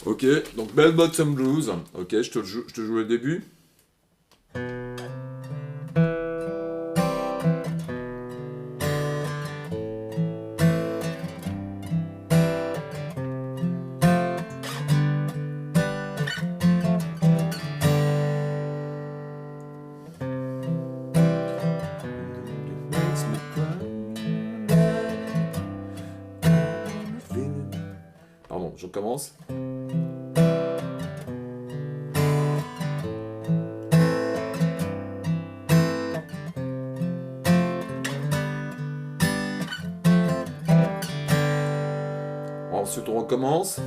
Ok, donc Bell Bottom Blues. Ok, je te joue le début. Pardon, je commence. Ensuite, on recommence.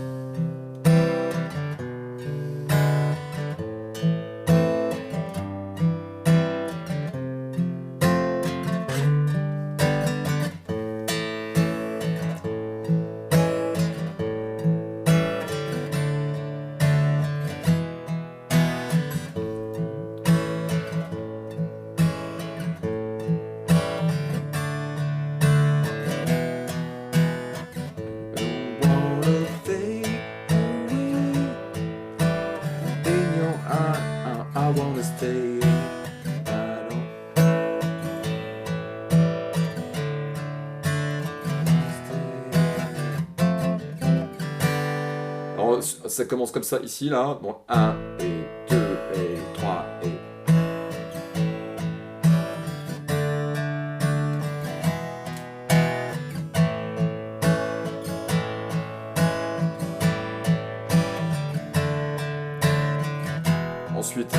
Alors, ça commence comme ça ici, là. Donc, 1 et 2 et 3 et... Ensuite...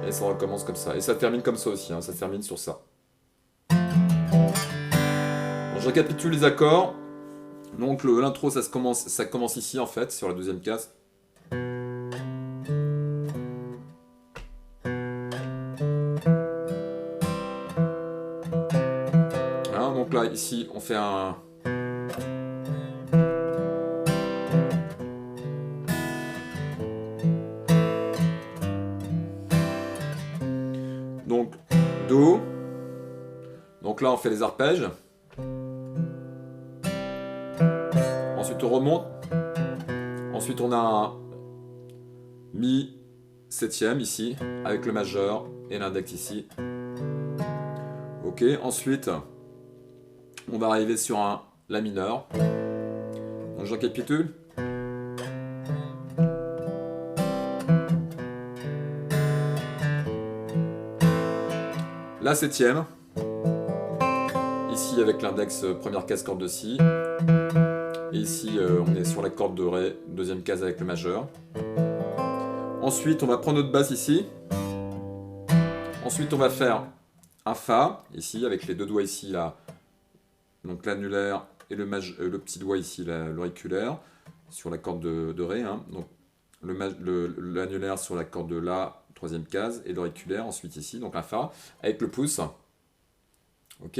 Et ça recommence comme ça. Et ça termine comme ça aussi, hein. Ça termine sur ça. Je récapitule les accords. Donc l'intro, ça commence ici en fait, sur la deuxième case. Hein, donc là, ici, on fait un... Donc, Do. Donc là, on fait les arpèges. Ensuite, on remonte. Ensuite, on a un Mi septième ici, avec le majeur et l'index ici. Ok, ensuite, on va arriver sur un La mineur. Donc, je récapitule. La septième. Ici, avec l'index première case corde de Si. Et ici, on est sur la corde de Ré, deuxième case avec le majeur. Ensuite, on va prendre notre basse ici. Ensuite, on va faire un Fa, ici, avec les deux doigts ici, là. Donc l'annulaire et le petit doigt ici, l'auriculaire, sur la corde de Ré. Hein. Donc l'annulaire sur la corde de La, troisième case, et l'auriculaire ensuite ici, donc un Fa, avec le pouce. Ok.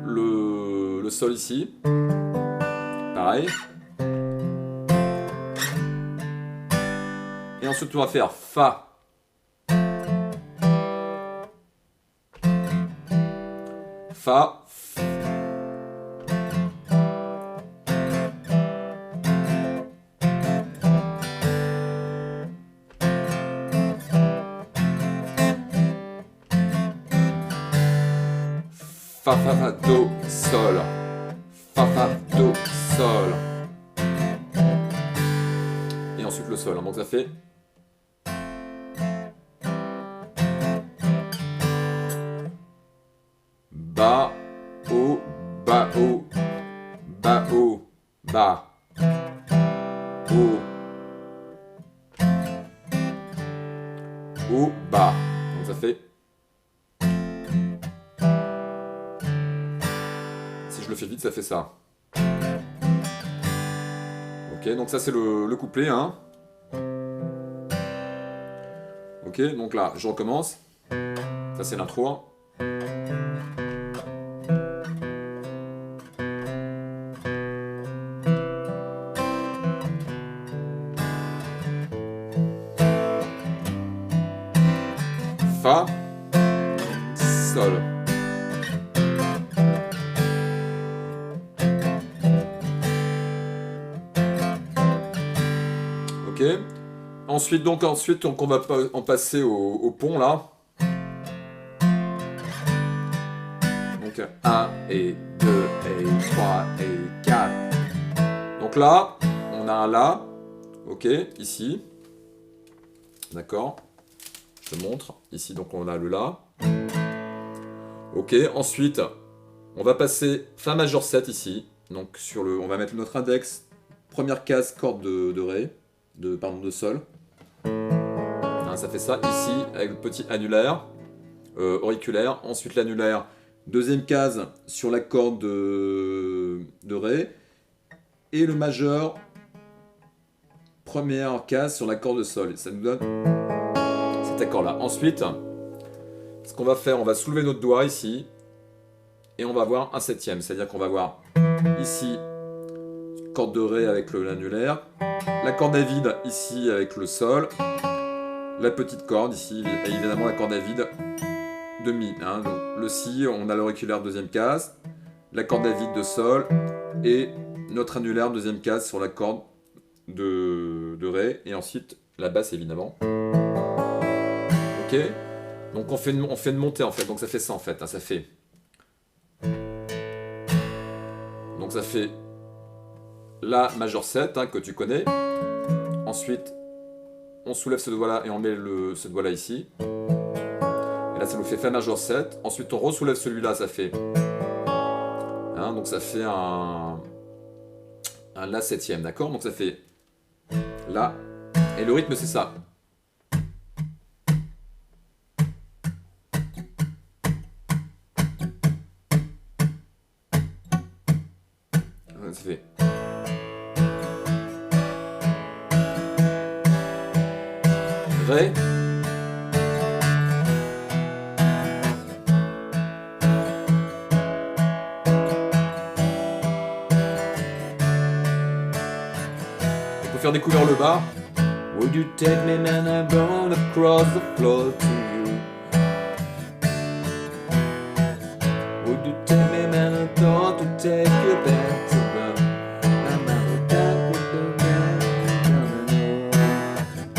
Le Sol ici. Pareil. Et ensuite, on va faire Fa. Fa. Fa, fa, fa, do, sol. Fa, fa, do, sol. Et ensuite le sol. Donc ça fait... Ba, o, ba, o. Ba, o, ba. O. O, ba. Donc ça fait... Si je le fais vite, ça fait ça. Ok, donc ça c'est le couplet, hein. Ok, donc là, je recommence. Ça c'est l'intro. Hein. Fa, Sol. Ok. Ensuite, donc, on va en passer au pont, là. Donc, 1 et 2 et 3 et 4. Donc là, on a un La. Ok, ici. D'accord. Je te montre. Ici, donc, on a le La. Ok, ensuite, on va passer Fa majeur 7 ici. Donc, on va mettre notre index. Première case, corde de Ré. De Sol. Hein, ça fait ça ici, avec le petit annulaire. Auriculaire. Ensuite, l'annulaire. Deuxième case sur la corde de Ré. Et le majeur. Première case sur la corde de Sol. Ça nous donne cet accord-là. Ensuite, ce qu'on va faire, on va soulever notre doigt ici. Et on va avoir un septième. C'est-à-dire qu'on va avoir ici, corde de Ré avec l'annulaire. La corde à vide ici avec le Sol. La petite corde ici, et évidemment la corde à vide de Mi. Hein. Donc, le Si, on a l'auriculaire deuxième case. La corde à vide de Sol. Et notre annulaire deuxième case sur la corde de Ré. Et ensuite la basse évidemment. Ok. Donc on fait une montée en fait. Donc ça fait ça en fait. Hein. Ça fait. Donc ça fait La majeur 7 hein, que tu connais. Ensuite, on soulève ce doigt-là et on met ce doigt-là ici. Et là, ça nous fait Fa majeur 7. Ensuite, on ressoulève celui-là, ça fait. Hein, donc ça fait un La septième, d'accord? Donc ça fait La. Et le rythme, c'est ça. Ça fait. Ré. On peut faire découvrir le bas. Would you take me man I run across the floor to you? Would you take me man I thought to take you back to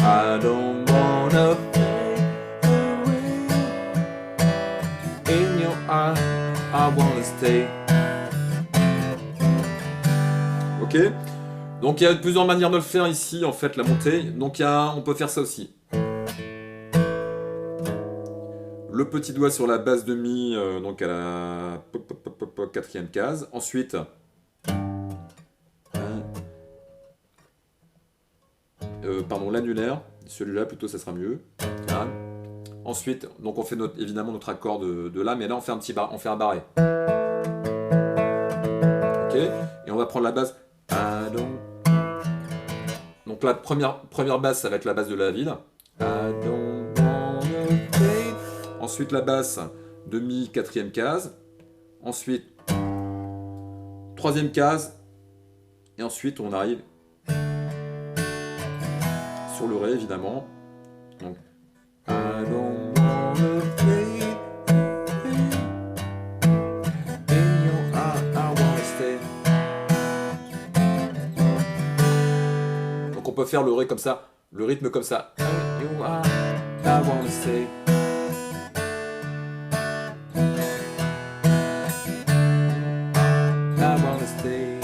I don't wanna fade away in your eyes, I wanna stay. Ok. Donc il y a plusieurs manières de le faire ici, en fait, la montée. Donc on peut faire ça aussi. Le petit doigt sur la basse de Mi, donc à la quatrième case. Ensuite, pardon, l'annulaire. Celui-là, plutôt, ça sera mieux. Hein. Ensuite, donc on fait évidemment notre accord de La, mais là on fait on fait un barré. Ok. Et on va prendre la basse. Donc la première basse, ça va être la basse de La vide. Ensuite la basse de Mi, quatrième case. Ensuite, troisième case. Et ensuite on arrive sur le Ré évidemment. Donc, I don't wanna fade in your eye, I wanna stay. Donc on peut faire le Ré comme ça, le rythme comme ça. You are, I wanna stay. I wanna stay.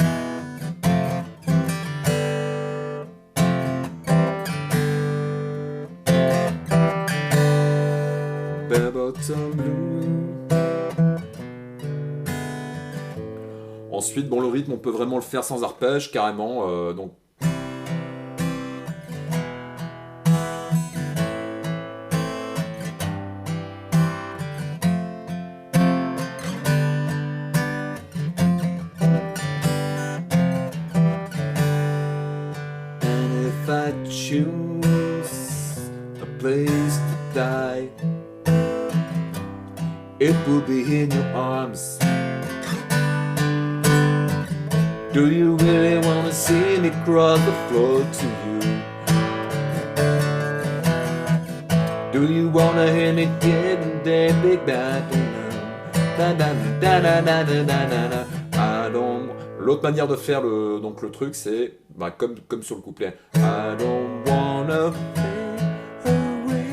Ensuite, bon, le rythme, on peut vraiment le faire sans arpège, carrément. Donc. And if I choose a place to die, it will be in your arms. Do you really wanna see me cross the floor to you? Do you wanna hear me getting that big bad? Da da da da da da da da. I don't... L'autre manière de faire donc le truc, c'est bah, comme sur le couplet. I don't wanna fade away.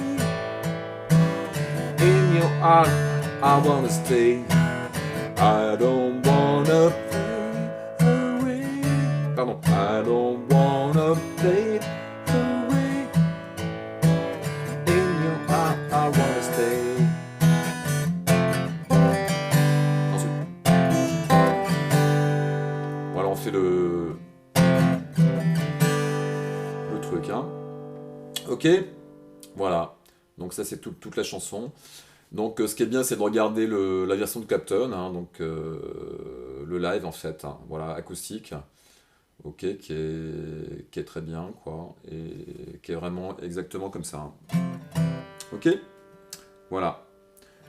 In your heart, I wanna stay. I don't wanna fade away. Pardon. I don't wanna fade away. In your heart, I wanna stay. Voilà, on fait le truc, hein. Ok, voilà. Donc ça, c'est toute la chanson. Donc ce qui est bien, c'est de regarder la version de Clapton, hein, donc le live en fait, hein, voilà, acoustique, ok, qui est très bien, quoi, et qui est vraiment exactement comme ça. Hein. Ok, voilà.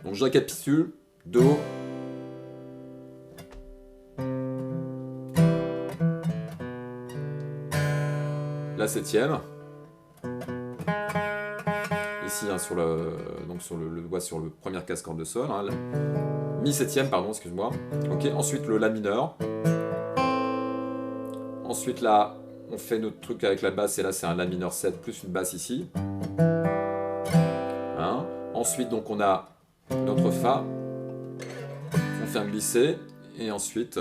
Donc je récapitule. Do. La septième. Ici, hein, sur le doigt sur le premier casse-corde de sol. Hein, mi septième, pardon, excuse-moi. Ok, ensuite le la mineur. Ensuite là, on fait notre truc avec la basse et là c'est un la mineur 7 plus une basse ici. Hein. Ensuite donc on a notre fa. On fait un glissé et ensuite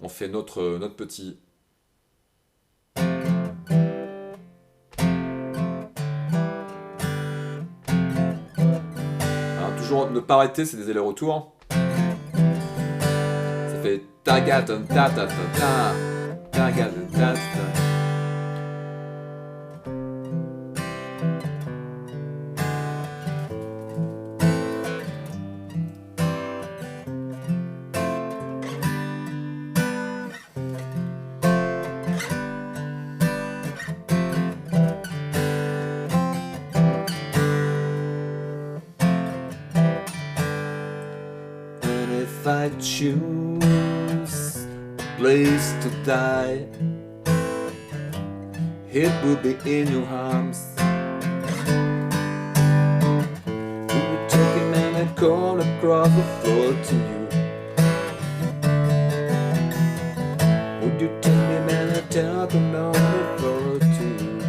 on fait notre petit. Toujours ne pas arrêter, c'est des allers-retours. Ça fait ta ta ta ta ta ta ta ta ta. If I choose a place to die, it will be in your arms. You will take a man and call across the floor to you. Would you take me man and tell them on the floor to you?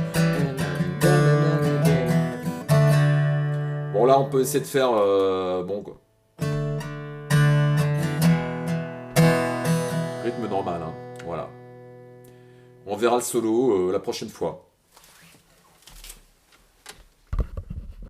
Bon là on peut essayer de faire bon quoi. Rythme normal, hein. Voilà. On verra le solo la prochaine fois.